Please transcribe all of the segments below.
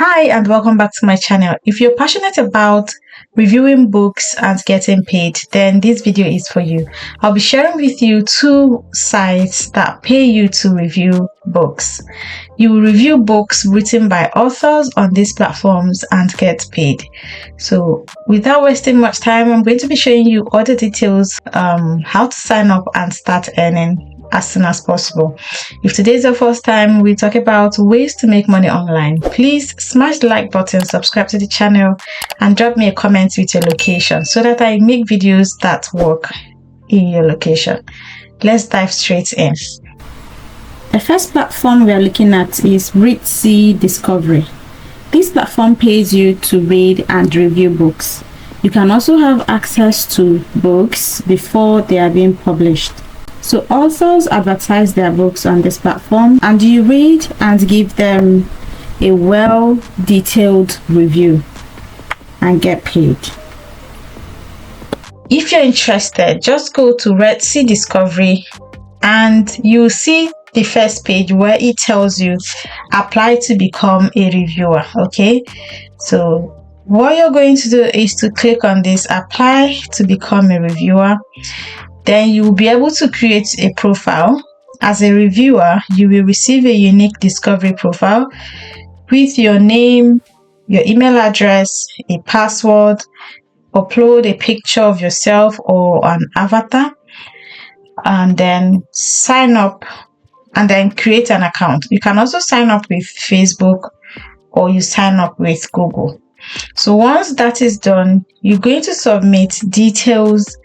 Hi and welcome back to my channel. If you're passionate about reviewing books and getting paid, then this video is for you. I'll be sharing with you two sites that pay you to review books. You will review books written by authors on these platforms and get paid. So without wasting much time, I'm going to be showing you all the details, how to sign up and start earning as soon as possible. If today is your first time, we talk about ways to make money online. Please smash the like button, subscribe to the channel, and drop me a comment with your location so that I make videos that work in your location. Let's dive straight in. The first platform we are looking at is Read Discovery. This platform pays you to read and review books. You can also have access to books before they are being published. So authors advertise their books on this platform and you read and give them a well-detailed review and get paid. If you're interested, just go to Read Discovery and you'll see the first page where it tells you apply to become a reviewer. Okay, so what you're going to do is to click on this apply to become a reviewer. Then you will be able to create a profile. As a reviewer, you will receive a unique discovery profile with your name, your email address, a password, upload a picture of yourself or an avatar, and then sign up and then create an account. You can also sign up with Facebook or you sign up with Google. So once that is done, you're going to submit details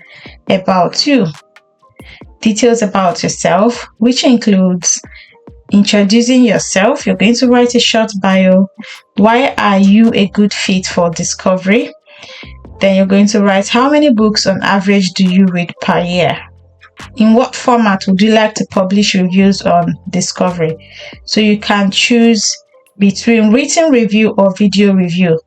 about you, details about yourself, which includes introducing yourself. You're going to write a short bio. Why are you a good fit for discovery? Then you're going to write how many books on average do you read per year? In what format would you like to publish reviews on discovery? So you can choose between written review or video review.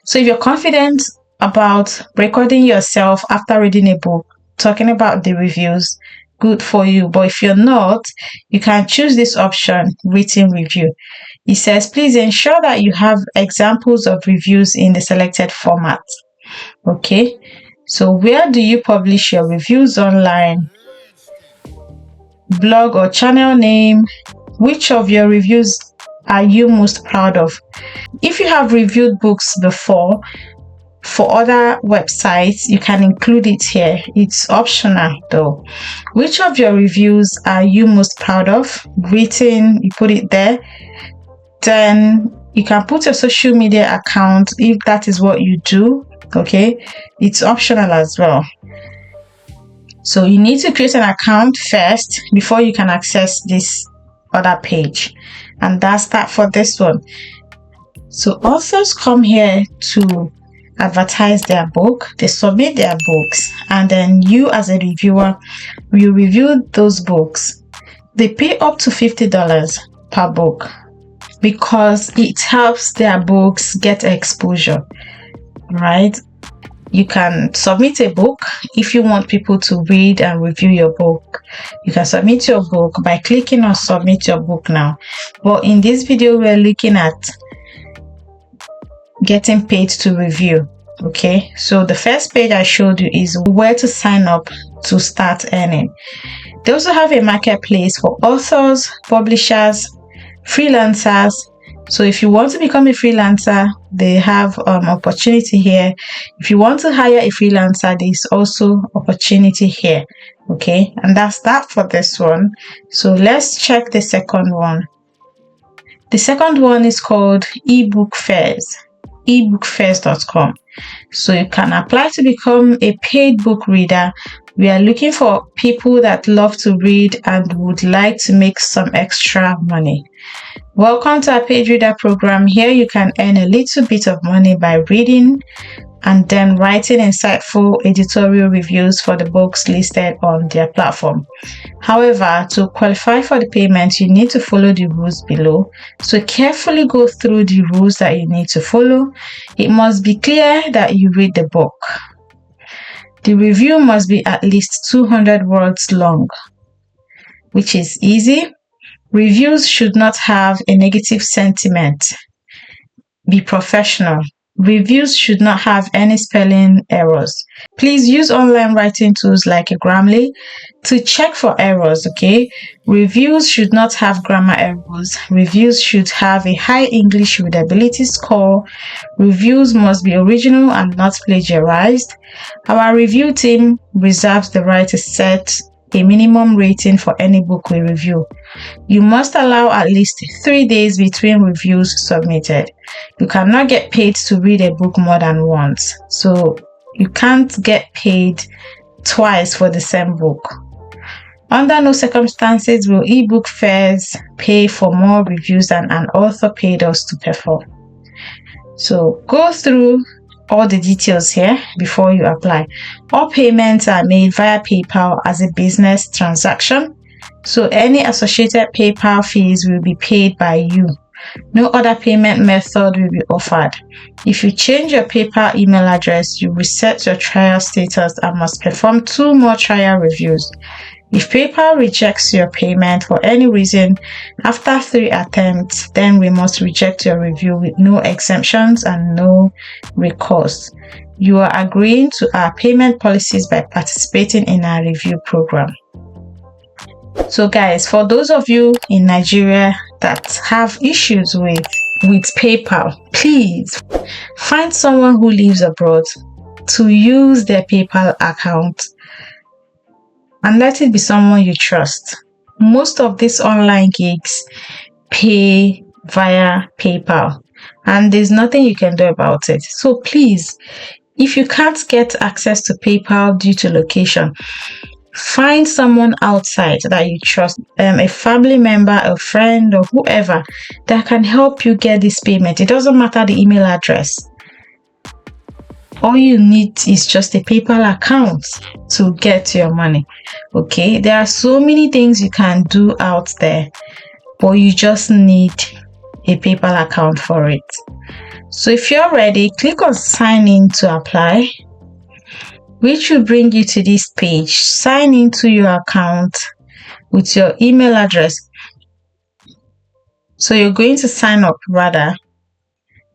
So if you're confident about recording yourself after reading a book, talking about the reviews, good for you. But if you're not, you can choose this option, written review. It says please ensure that you have examples of reviews in the selected format. Okay, so where do you publish your reviews online? Blog or channel name. Which of your reviews are you most proud of? If you have reviewed books before for other websites, you can include it here. It's optional though. Which of your reviews are you most proud of? Written, you put it there. Then you can put your social media account if that is what you do. Okay, it's optional as well. So you need to create an account first before you can access this other page, and that's that for this one. So authors come here to advertise their book, they submit their books, and then you as a reviewer will review those books. They pay up to $50 per book because it helps their books get exposure, right? You can submit a book if you want people to read and review your book. You can submit your book by clicking on submit your book now. But in this video, we're looking at getting paid to review. Okay, so the first page I showed you is where to sign up to start earning. They also have a marketplace for authors, publishers, freelancers. So if you want to become a freelancer, they have opportunity here. If you want to hire a freelancer, there's also opportunity here. Okay, and that's that for this one. So let's check the second one. The second one is called ebook fairs, ebookfairs.com. So you can apply to become a paid book reader. We are looking for people that love to read and would like to make some extra money. Welcome to our paid reader program. Here you can earn a little bit of money by reading and then writing insightful editorial reviews for the books listed on their platform. However, to qualify for the payment, you need to follow the rules below. So carefully go through the rules that you need to follow. It must be clear that you read the book. The review must be at least 200 words long, which is easy. Reviews should not have a negative sentiment. be professional. Reviews should not have any spelling errors. Please use online writing tools like Grammarly to check for errors, okay? Reviews should not have grammar errors. Reviews should have a high English readability score. Reviews must be original and not plagiarized. Our review team reserves the right to set a minimum rating for any book we review. You must allow at least 3 days between reviews submitted. You cannot get paid to read a book more than once, so you can't get paid twice for the same book. Under no circumstances will ebook fairs pay for more reviews than an author paid us to perform. So go through all the details here before you apply. All payments are made via PayPal as a business transaction, so any associated PayPal fees will be paid by you. No other payment method will be offered. If you change your PayPal email address, you reset your trial status and must perform 2 more trial reviews. If PayPal rejects your payment for any reason after 3 attempts, then we must reject your review with no exemptions and no recourse. You are agreeing to our payment policies by participating in our review program. So guys, for those of you in Nigeria that have issues with PayPal, please find someone who lives abroad to use their PayPal account and let it be someone you trust. Most of these online gigs pay via PayPal and there's nothing you can do about it. So please, if you can't get access to PayPal due to location, find someone outside that you trust, a family member, a friend, or whoever that can help you get this payment. It doesn't matter the email address. All you need is just a PayPal account to get your money. Okay, there are so many things you can do out there, but you just need a PayPal account for it. So if you're ready, click on sign in to apply, which will bring you to this page. Sign into your account with your email address. So you're going to sign up,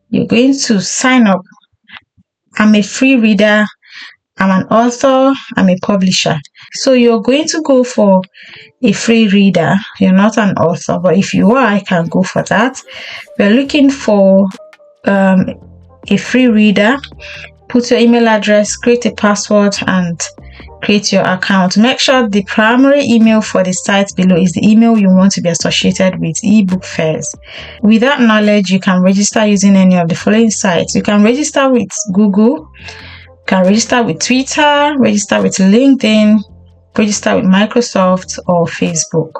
you're going to sign up. I'm a free reader, I'm an author, I'm a publisher. So you're going to go for a free reader. You're not an author, but if you are, I can go for that. We're looking for a free reader. Put your email address, create a password, and create your account. Make sure the primary email for the site below is the email you want to be associated with ebook fairs. With that knowledge, you can register using any of the following sites. You can register with Google, you can register with Twitter, register with LinkedIn, register with Microsoft or Facebook.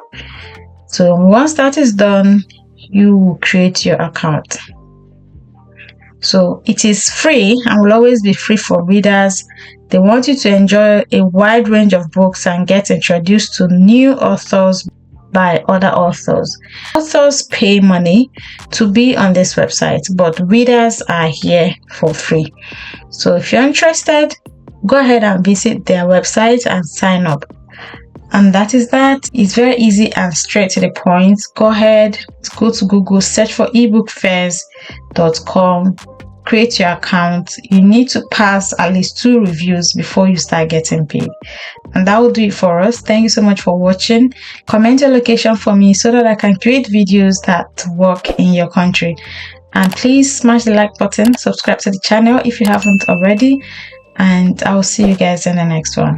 So once that is done, you will create your account. So it is free and will always be free for readers. They want you to enjoy a wide range of books and get introduced to new authors by other authors. Authors pay money to be on this website, but readers are here for free. So if you're interested, go ahead and visit their website and sign up. And that is that. It's very easy and straight to the point. Go ahead, go to Google, search for ebookfairs.com, create your account. You need to pass at least 2 reviews before you start getting paid. And that will do it for us. Thank you so much for watching. Comment your location for me so that I can create videos that work in your country. And please smash the like button, subscribe to the channel if you haven't already, and I will see you guys in the next one.